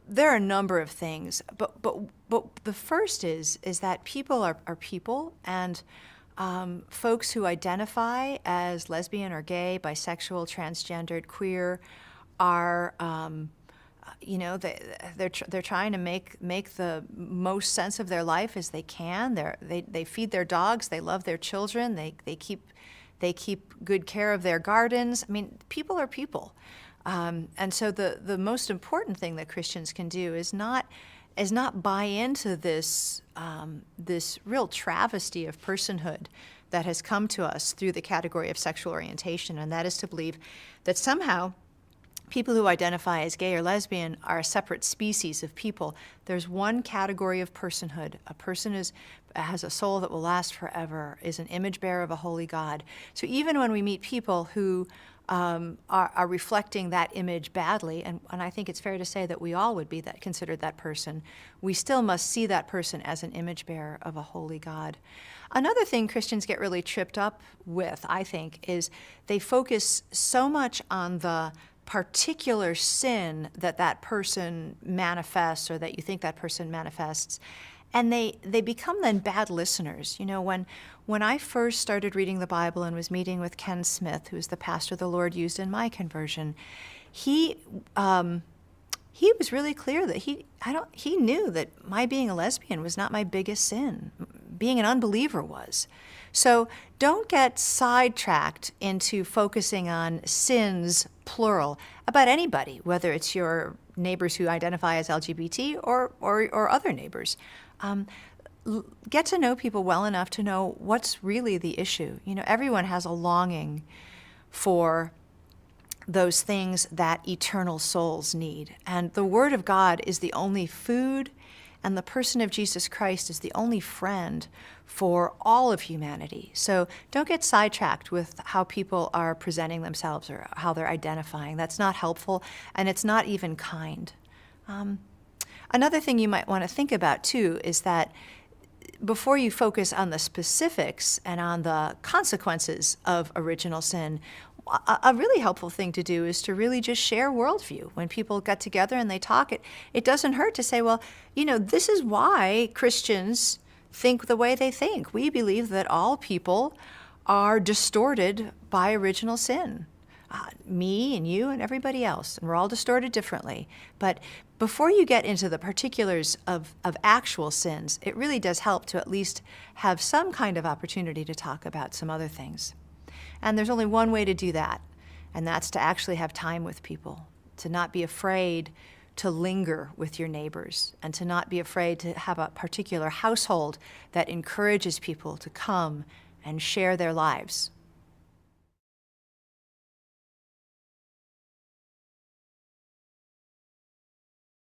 there are a number of things, but the first is that people are people, and folks who identify as lesbian or gay, bisexual, transgendered, queer are, they're trying to make the most sense of their life as they can. They feed their dogs, they love their children, they keep good care of their gardens. I mean, people are people. And so the most important thing that Christians can do is not buy into this real travesty of personhood that has come to us through the category of sexual orientation, and that is to believe that somehow people who identify as gay or lesbian are a separate species of people. There's one category of personhood. A person has a soul that will last forever, is an image bearer of a holy God. So even when we meet people who are reflecting that image badly, and I think it's fair to say that we all would be considered that person, we still must see that person as an image bearer of a holy God. Another thing Christians get really tripped up with, I think, is they focus so much on the particular sin that person manifests, or that you think that person manifests, and they become then bad listeners. You know, when I first started reading the Bible and was meeting with Ken Smith, who's the pastor the Lord used in my conversion, he was really clear that he knew that my being a lesbian was not my biggest sin. Being an unbeliever was. So don't get sidetracked into focusing on sins, plural, about anybody, whether it's your neighbors who identify as LGBT or other neighbors. Get to know people well enough to know what's really the issue. You know, everyone has a longing for those things that eternal souls need. And the Word of God is the only food, and the person of Jesus Christ is the only friend for all of humanity. So don't get sidetracked with how people are presenting themselves or how they're identifying. That's not helpful, and it's not even kind. Another thing you might want to think about, too, is that before you focus on the specifics and on the consequences of original sin, a really helpful thing to do is to really just share worldview. When people get together and they talk, it doesn't hurt to say, well, you know, this is why Christians think the way they think. We believe that all people are distorted by original sin. Me and you and everybody else, and we're all distorted differently. But before you get into the particulars of actual sins, it really does help to at least have some kind of opportunity to talk about some other things. And there's only one way to do that, and that's to actually have time with people, to not be afraid to linger with your neighbors, and to not be afraid to have a particular household that encourages people to come and share their lives